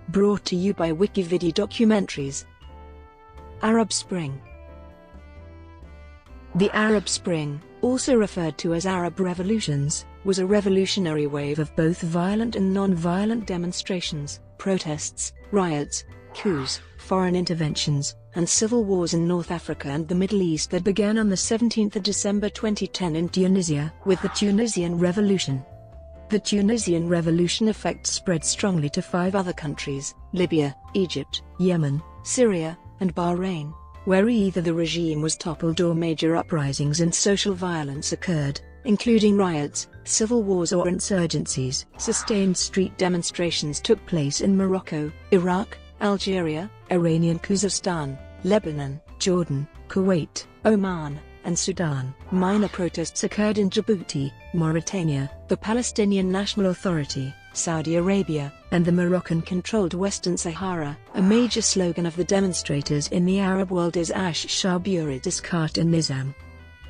Brought to you by Wikividi Documentaries. Arab Spring. The Arab Spring, also referred to as Arab revolutions, was a revolutionary wave of both violent and non-violent demonstrations, protests, riots, coups, foreign interventions, and civil wars in North Africa and the Middle East that began on the 17th of December 2010 in Tunisia with the Tunisian Revolution. The Tunisian Revolution effect spread strongly to 5 other countries: Libya, Egypt, Yemen, Syria, and Bahrain, where either the regime was toppled or major uprisings and social violence occurred, including riots, civil wars or insurgencies. Sustained street demonstrations took place in Morocco, Iraq, Algeria, Iranian Khuzestan, Lebanon, Jordan, Kuwait, Oman, and Sudan. Minor protests occurred in Djibouti, Mauritania, the Palestinian National Authority, Saudi Arabia, and the Moroccan-controlled Western Sahara. A major slogan of the demonstrators in the Arab world is Ash Shaburi Discart an-Nizam.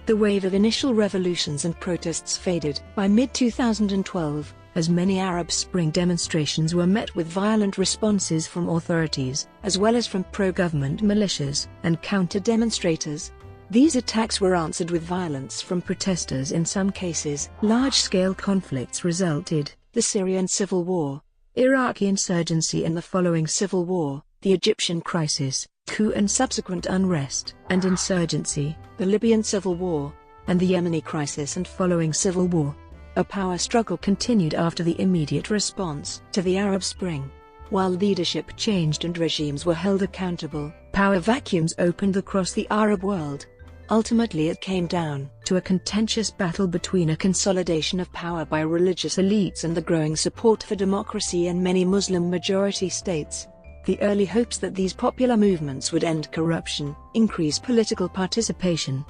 The wave of initial revolutions and protests faded. By mid-2012, as many Arab Spring demonstrations were met with violent responses from authorities, as well as from pro-government militias and counter-demonstrators. These attacks were answered with violence from protesters in some cases. Large-scale conflicts resulted: the Syrian civil war, Iraqi insurgency and the following civil war, the Egyptian crisis, coup and subsequent unrest and insurgency, the Libyan civil war, and the Yemeni crisis and following civil war. A power struggle continued after the immediate response to the Arab Spring. While leadership changed and regimes were held accountable, power vacuums opened across the Arab world. Ultimately it came down to a contentious battle between a consolidation of power by religious elites and the growing support for democracy in many Muslim-majority states. The early hopes that these popular movements would end corruption, increase political participation,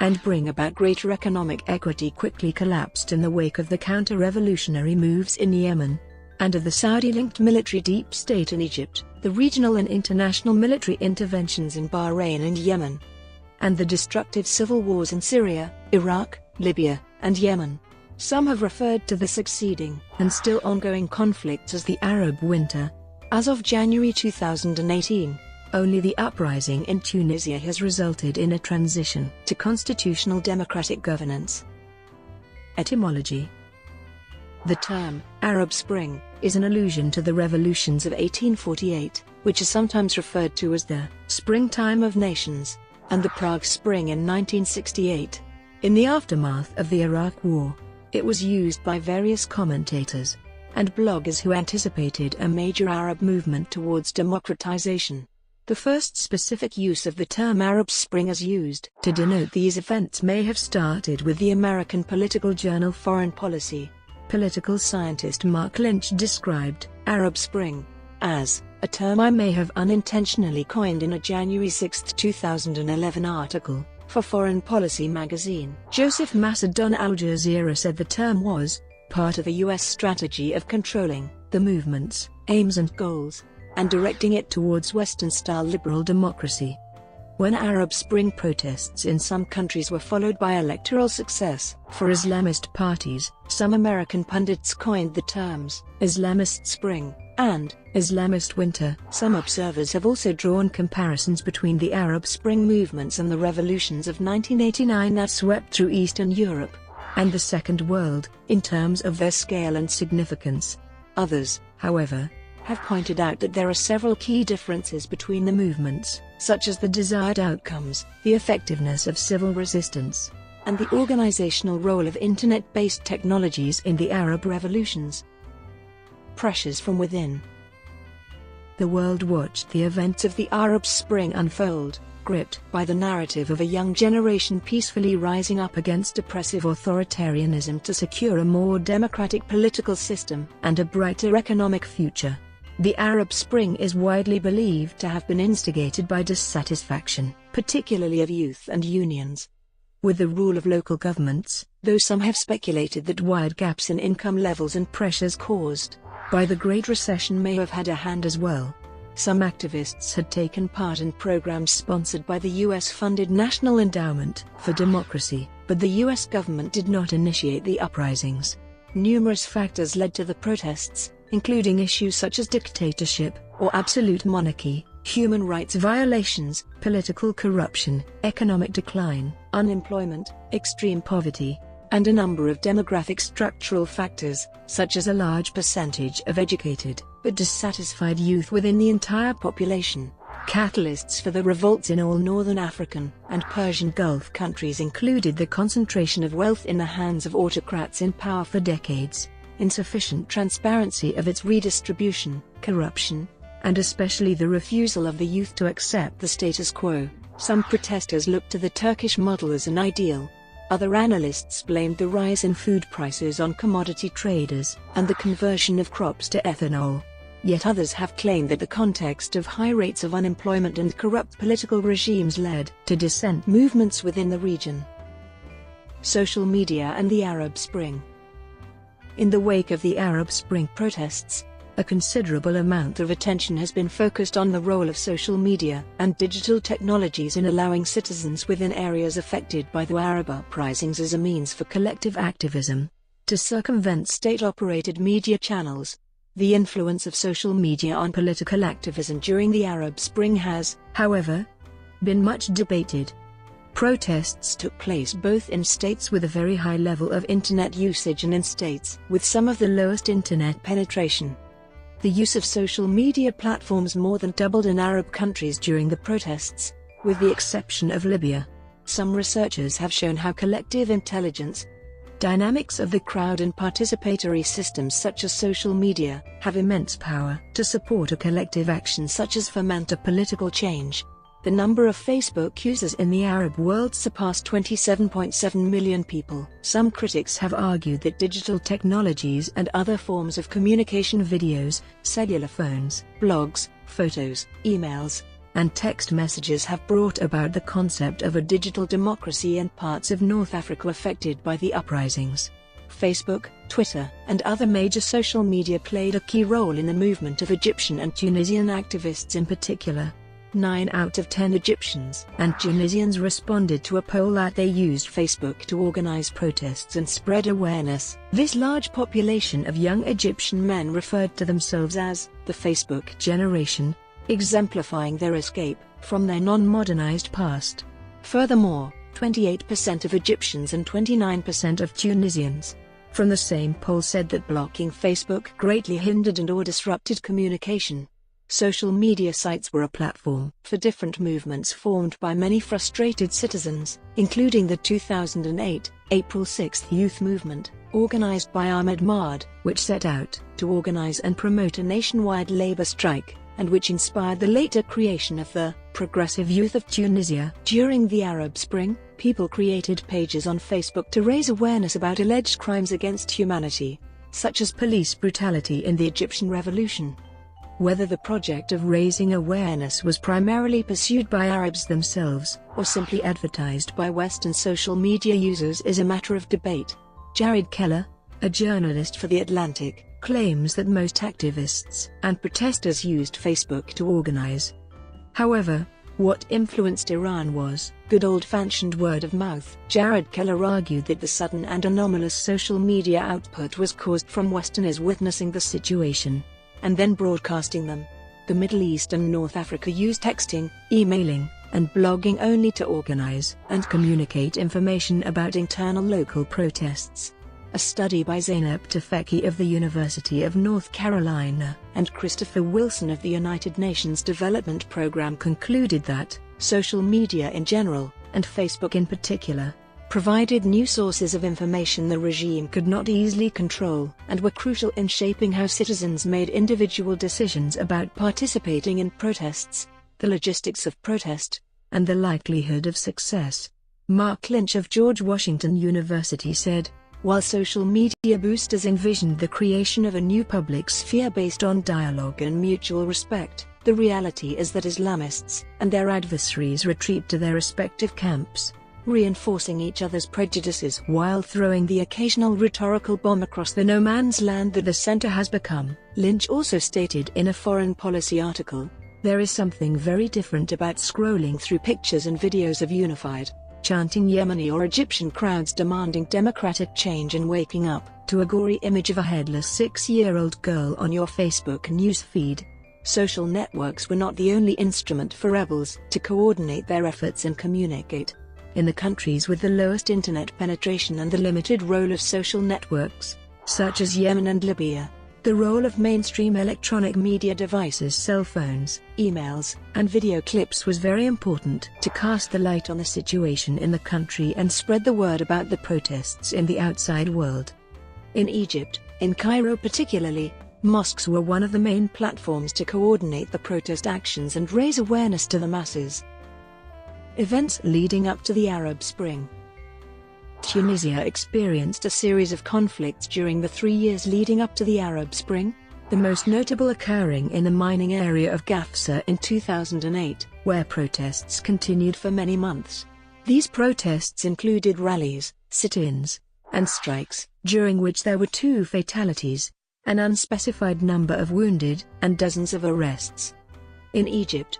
and bring about greater economic equity quickly collapsed in the wake of the counter-revolutionary moves in Yemen, and of the Saudi-linked military deep state in Egypt, the regional and international military interventions in Bahrain and Yemen, and the destructive civil wars in Syria, Iraq, Libya, and Yemen. Some have referred to the succeeding and still ongoing conflicts as the Arab Winter. As of January 2018, only the uprising in Tunisia has resulted in a transition to constitutional democratic governance. Etymology. The term, Arab Spring, is an allusion to the revolutions of 1848, which is sometimes referred to as the Springtime of Nations, and the Prague Spring in 1968. In the aftermath of the Iraq War, it was used by various commentators and bloggers who anticipated a major Arab movement towards democratization. The first specific use of the term Arab Spring as used to denote these events may have started with the American political journal Foreign Policy. Political scientist Mark Lynch described Arab Spring as a term I may have unintentionally coined in a January 6, 2011 article for Foreign Policy magazine. Joseph Macedon Al Jazeera said the term was part of a U.S. strategy of controlling the movement's aims and goals, and directing it towards Western-style liberal democracy. When Arab Spring protests in some countries were followed by electoral success for Islamist parties, some American pundits coined the terms Islamist Spring and Islamist Winter. Some observers have also drawn comparisons between the Arab Spring movements and the revolutions of 1989 that swept through Eastern Europe and the Second World, in terms of their scale and significance. Others, however, have pointed out that there are several key differences between the movements, such as the desired outcomes, the effectiveness of civil resistance, and the organizational role of internet-based technologies in the Arab revolutions. Pressures from within. The world watched the events of the Arab Spring unfold, gripped by the narrative of a young generation peacefully rising up against oppressive authoritarianism to secure a more democratic political system and a brighter economic future. The Arab Spring is widely believed to have been instigated by dissatisfaction, particularly of youth and unions, with the rule of local governments, though some have speculated that wide gaps in income levels and pressures caused by the Great Recession may have had a hand as well. Some activists had taken part in programs sponsored by the US-funded National Endowment for Democracy, but the US government did not initiate the uprisings. Numerous factors led to the protests, including issues such as dictatorship or absolute monarchy, human rights violations, political corruption, economic decline, unemployment, extreme poverty, and a number of demographic structural factors, such as a large percentage of educated but dissatisfied youth within the entire population. Catalysts for the revolts in all northern African and Persian Gulf countries included the concentration of wealth in the hands of autocrats in power for decades, insufficient transparency of its redistribution, corruption, and especially the refusal of the youth to accept the status quo. Some protesters looked to the Turkish model as an ideal. Other analysts blamed the rise in food prices on commodity traders and the conversion of crops to ethanol. Yet others have claimed that the context of high rates of unemployment and corrupt political regimes led to dissent movements within the region. Social media and the Arab Spring. In the wake of the Arab Spring protests, a considerable amount of attention has been focused on the role of social media and digital technologies in allowing citizens within areas affected by the Arab uprisings as a means for collective activism to circumvent state-operated media channels. The influence of social media on political activism during the Arab Spring has, however, been much debated. Protests took place both in states with a very high level of internet usage and in states with some of the lowest internet penetration. The use of social media platforms more than doubled in Arab countries during the protests, with the exception of Libya. Some researchers have shown how collective intelligence, dynamics of the crowd and participatory systems such as social media have immense power to support a collective action such as foment a political change. The number of Facebook users in the Arab world surpassed 27.7 million people. Some critics have argued that digital technologies and other forms of communication, videos, cellular phones, blogs, photos, emails, and text messages have brought about the concept of a digital democracy in parts of North Africa affected by the uprisings. Facebook, Twitter, and other major social media played a key role in the movement of Egyptian and Tunisian activists in particular. 9 out of 10 Egyptians and Tunisians responded to a poll that they used Facebook to organize protests and spread awareness. This large population of young Egyptian men referred to themselves as the Facebook generation, exemplifying their escape from their non-modernized past. Furthermore, 28% of Egyptians and 29% of Tunisians from the same poll said that blocking Facebook greatly hindered and/or disrupted communication. Social media sites were a platform for different movements formed by many frustrated citizens, including the 2008 April 6 youth movement, organized by Ahmed Mahd, which set out to organize and promote a nationwide labor strike, and which inspired the later creation of the Progressive Youth of Tunisia. During the Arab Spring, people created pages on Facebook to raise awareness about alleged crimes against humanity, such as police brutality in the Egyptian Revolution. Whether the project of raising awareness was primarily pursued by Arabs themselves, or simply advertised by Western social media users is a matter of debate. Jared Keller, a journalist for The Atlantic, claims that most activists and protesters used Facebook to organize. However, what influenced Iran was good old-fashioned word of mouth. Jared Keller argued that the sudden and anomalous social media output was caused from Westerners witnessing the situation and then broadcasting them. The Middle East and North Africa used texting, emailing, and blogging only to organize and communicate information about internal local protests. A study by Zeynep Tufekci of the University of North Carolina and Christopher Wilson of the United Nations Development Program concluded that social media in general, and Facebook in particular, provided new sources of information the regime could not easily control and were crucial in shaping how citizens made individual decisions about participating in protests, the logistics of protest, and the likelihood of success. Mark Lynch of George Washington University said, while social media boosters envisioned the creation of a new public sphere based on dialogue and mutual respect, the reality is that Islamists and their adversaries retreat to their respective camps, reinforcing each other's prejudices while throwing the occasional rhetorical bomb across the no-man's land that the center has become. Lynch also stated in a foreign policy article, "There is something very different about scrolling through pictures and videos of unified, chanting Yemeni or Egyptian crowds demanding democratic change and waking up to a gory image of a headless 6-year-old girl on your Facebook news feed. Social networks were not the only instrument for rebels to coordinate their efforts and communicate. In the countries with the lowest internet penetration and the limited role of social networks, such as Yemen and Libya, the role of mainstream electronic media devices, cell phones, emails, and video clips was very important to cast the light on the situation in the country and spread the word about the protests in the outside world. In Egypt, in Cairo particularly, mosques were one of the main platforms to coordinate the protest actions and raise awareness to the masses. Events leading up to the Arab Spring. Tunisia experienced a series of conflicts during the 3 years leading up to the Arab Spring, the most notable occurring in the mining area of Gafsa in 2008, where protests continued for many months. These protests included rallies, sit-ins, and strikes, during which there were 2 fatalities, an unspecified number of wounded, and dozens of arrests. In Egypt,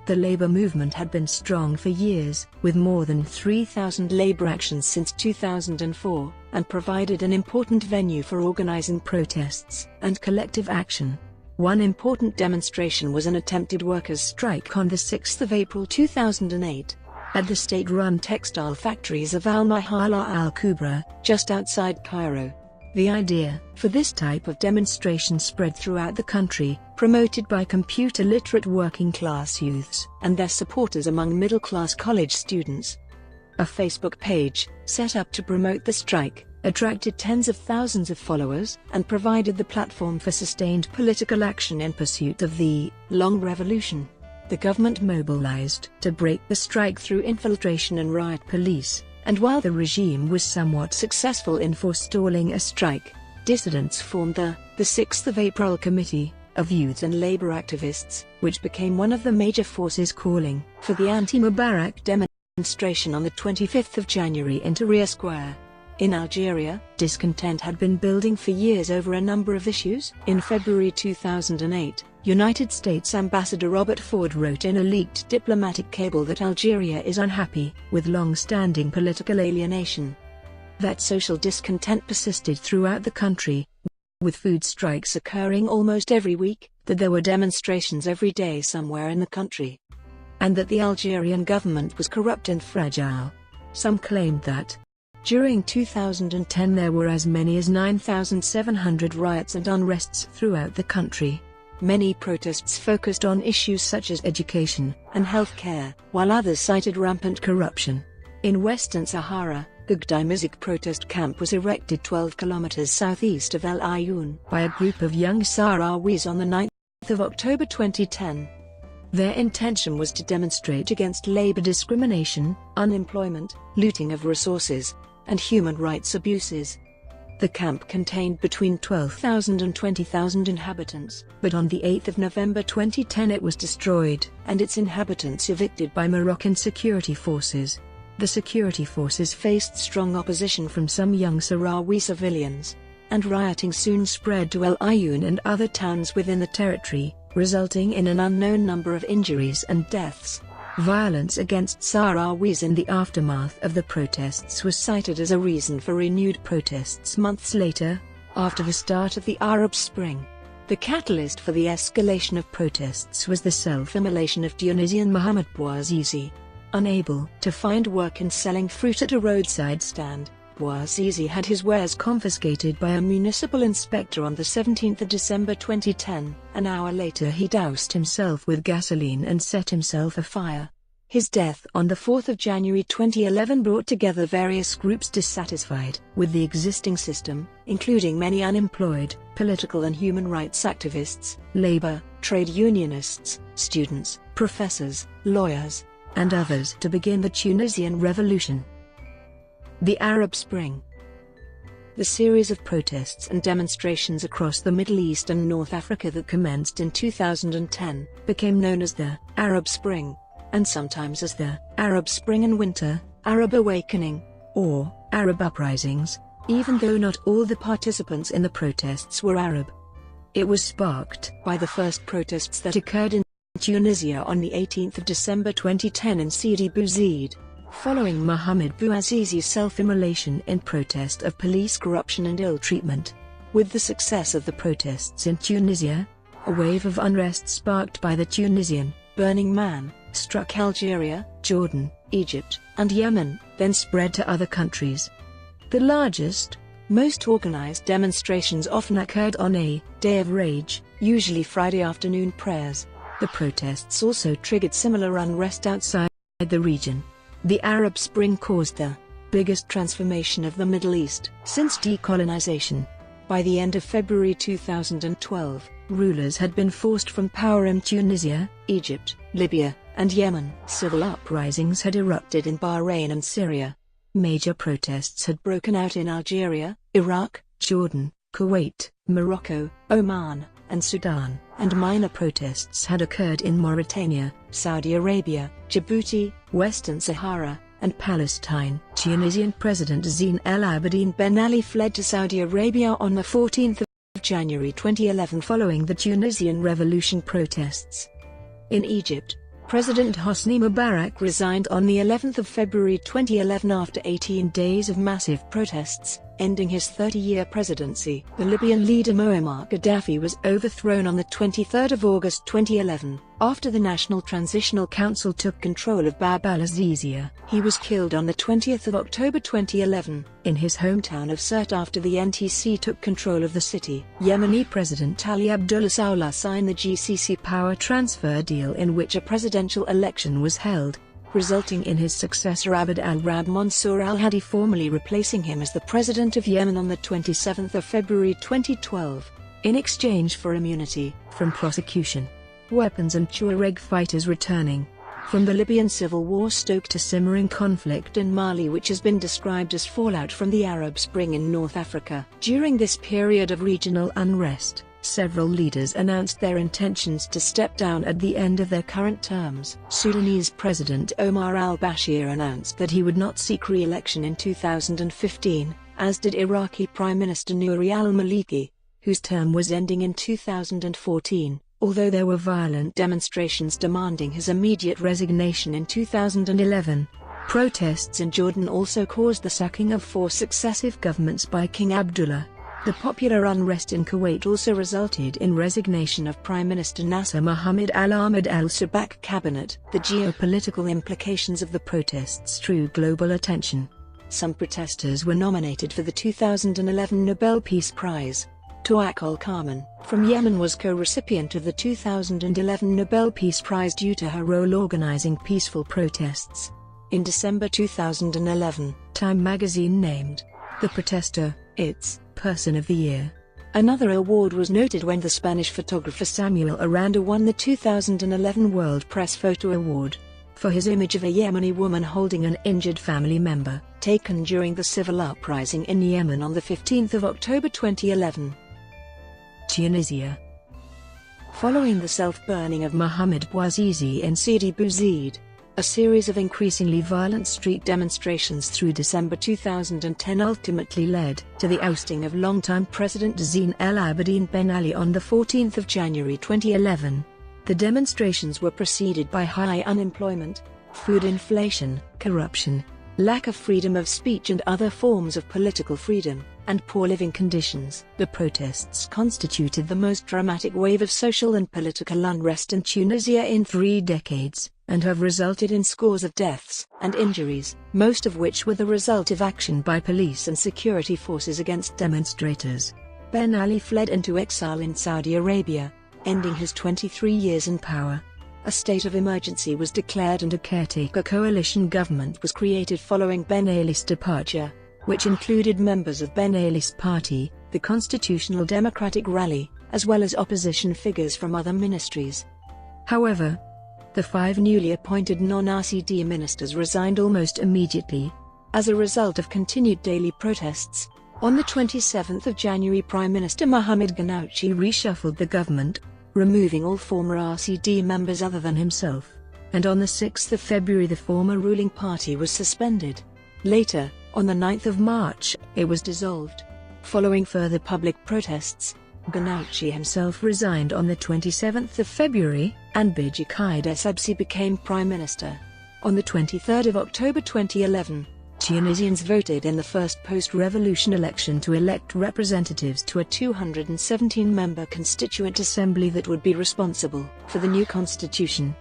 the labor movement had been strong for years, with more than 3,000 labor actions since 2004, and provided an important venue for organizing protests and collective action. One important demonstration was an attempted workers' strike on the 6th of April 2008, at the state-run textile factories of Al-Mahala Al-Kubra, just outside Cairo. The idea for this type of demonstration spread throughout the country, promoted by computer-literate working-class youths and their supporters among middle-class college students. A Facebook page, set up to promote the strike, attracted tens of thousands of followers and provided the platform for sustained political action in pursuit of the long revolution. The government mobilized to break the strike through infiltration and riot police. And while the regime was somewhat successful in forestalling a strike, dissidents formed the 6th of April Committee of Youths and Labor Activists, which became one of the major forces calling for the anti-Mubarak demonstration on the 25th of January in Tahrir Square. In Algeria, discontent had been building for years over a number of issues. In February 2008, United States Ambassador Robert Ford wrote in a leaked diplomatic cable that Algeria is unhappy with long-standing political alienation. That social discontent persisted throughout the country, with food strikes occurring almost every week, that there were demonstrations every day somewhere in the country, and that the Algerian government was corrupt and fragile. Some claimed that during 2010 there were as many as 9,700 riots and unrests throughout the country. Many protests focused on issues such as education and health care, while others cited rampant corruption. In Western Sahara, the Gdeimizik protest camp was erected 12 kilometers southeast of El Ayoun by a group of young Sahrawis on the 9th of October 2010. Their intention was to demonstrate against labor discrimination, unemployment, looting of resources, and human rights abuses. The camp contained between 12,000 and 20,000 inhabitants, but on the 8th of November 2010 it was destroyed, and its inhabitants evicted by Moroccan security forces. The security forces faced strong opposition from some young Sahrawi civilians, and rioting soon spread to El Ayoun and other towns within the territory, resulting in an unknown number of injuries and deaths. Violence against Sahrawis in the aftermath of the protests was cited as a reason for renewed protests months later, after the start of the Arab Spring. The catalyst for the escalation of protests was the self-immolation of Tunisian Mohamed Bouazizi. Unable to find work in selling fruit at a roadside stand, Bouazizi had his wares confiscated by a municipal inspector on the 17th of December 2010. An hour later he doused himself with gasoline and set himself afire. His death on the 4th of January 2011 brought together various groups dissatisfied with the existing system, including many unemployed, political and human rights activists, labor, trade unionists, students, professors, lawyers, and others to begin the Tunisian revolution. The Arab Spring. The series of protests and demonstrations across the Middle East and North Africa that commenced in 2010 became known as the Arab Spring, and sometimes as the Arab Spring and Winter, Arab Awakening, or Arab Uprisings, even though not all the participants in the protests were Arab. It was sparked by the first protests that occurred in Tunisia on the 18th of December 2010 in Sidi Bouzid, Following Mohamed Bouazizi's self-immolation in protest of police corruption and ill-treatment. With the success of the protests in Tunisia, a wave of unrest sparked by the Tunisian Burning Man struck Algeria, Jordan, Egypt, and Yemen, then spread to other countries. The largest, most organized demonstrations often occurred on a day of rage, usually Friday afternoon prayers. The protests also triggered similar unrest outside the region. The Arab Spring caused the biggest transformation of the Middle East since decolonization. By the end of February 2012, rulers had been forced from power in Tunisia, Egypt, Libya, and Yemen. Civil uprisings had erupted in Bahrain and Syria. Major protests had broken out in Algeria, Iraq, Jordan, Kuwait, Morocco, Oman, and Sudan, and minor protests had occurred in Mauritania, Saudi Arabia, Djibouti, Western Sahara, and Palestine. Tunisian President Zine El Abidine Ben Ali fled to Saudi Arabia on the 14th of January 2011 following the Tunisian revolution protests. In Egypt, President Hosni Mubarak resigned on the 11th of February 2011 after 18 days of massive protests, ending his 30-year presidency. The Libyan leader Muammar Gaddafi was overthrown on the 23rd of August 2011, after the National Transitional Council took control of Bab al-Azizia. He was killed on the 20th of October 2011, in his hometown of Sirte after the NTC took control of the city. Yemeni President Ali Abdullah Saleh signed the GCC power transfer deal in which a presidential election was held, resulting in his successor Abd al-Rabb Mansour al-Hadi formally replacing him as the president of Yemen on the 27th of February 2012, in exchange for immunity from prosecution, weapons and Tuareg fighters returning from the Libyan civil war stoked a simmering conflict in Mali which has been described as fallout from the Arab Spring in North Africa. During this period of regional unrest, several leaders announced their intentions to step down at the end of their current terms. Sudanese President Omar al-Bashir announced that he would not seek re-election in 2015, as did Iraqi Prime Minister Nouri al-Maliki, whose term was ending in 2014, although there were violent demonstrations demanding his immediate resignation in 2011. Protests in Jordan also caused the sacking of 4 successive governments by King Abdullah. The popular unrest in Kuwait also resulted in resignation of Prime Minister Nasser Mohammed Al-Ahmad al-Sabah cabinet. The geopolitical implications of the protests drew global attention. Some protesters were nominated for the 2011 Nobel Peace Prize. Tawakkol Karman, from Yemen, was co-recipient of the 2011 Nobel Peace Prize due to her role organizing peaceful protests. In December 2011, Time magazine named the protester its Person of the Year. Another award was noted when the Spanish photographer Samuel Aranda won the 2011 World Press Photo Award for his image of a Yemeni woman holding an injured family member, taken during the civil uprising in Yemen on the 15th of October 2011. Tunisia. Following the self-burning of Mohamed Bouazizi in Sidi Bouzid, a series of increasingly violent street demonstrations through December 2010 ultimately led to the ousting of longtime President Zine El Abidine Ben Ali on the 14th of January 2011. The demonstrations were preceded by high unemployment, food inflation, corruption, lack of freedom of speech and other forms of political freedom, and poor living conditions. The protests constituted the most dramatic wave of social and political unrest in Tunisia in 3 decades, and have resulted in scores of deaths and injuries, most of which were the result of action by police and security forces against demonstrators. Ben Ali fled into exile in Saudi Arabia, ending his 23 years in power. A state of emergency was declared and a caretaker coalition government was created following Ben Ali's departure, which included members of Ben Ali's party, the Constitutional Democratic Rally, as well as opposition figures from other ministries. However, the 5 newly appointed non-RCD ministers resigned almost immediately. As a result of continued daily protests, on the 27th of January Prime Minister Mohamed Ghannouchi reshuffled the government, removing all former RCD members other than himself, and on the 6th of February the former ruling party was suspended. Later, on the 9th of March, it was dissolved. Following further public protests, Ghannouchi himself resigned on the 27th of February, and Beji Qaid Essebsi became prime minister. On the 23rd of October 2011, Tunisians voted in the first post-revolution election to elect representatives to a 217-member constituent assembly that would be responsible for the new constitution.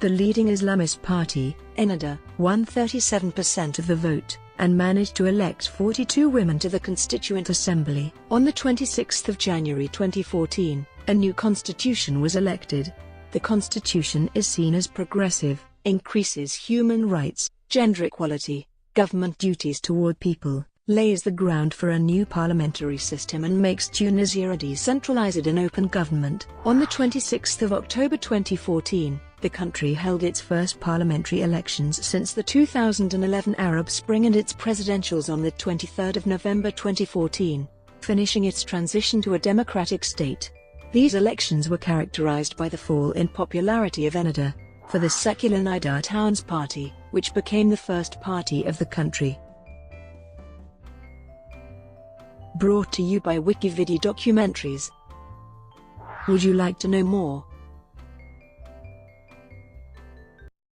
The leading Islamist party, Ennahda, won 37% of the vote, and managed to elect 42 women to the Constituent Assembly. On the 26th of January 2014, a new constitution was elected. The constitution is seen as progressive, increases human rights, gender equality, government duties toward people, lays the ground for a new parliamentary system and makes Tunisia a decentralized and open government. On the 26th of October 2014, the country held its first parliamentary elections since the 2011 Arab Spring and its presidentials on the 23rd of November 2014, finishing its transition to a democratic state. These elections were characterized by the fall in popularity of Ennahda for the secular Nida Towns Party, which became the first party of the country. Brought to you by Wikividi Documentaries. Would you like to know more?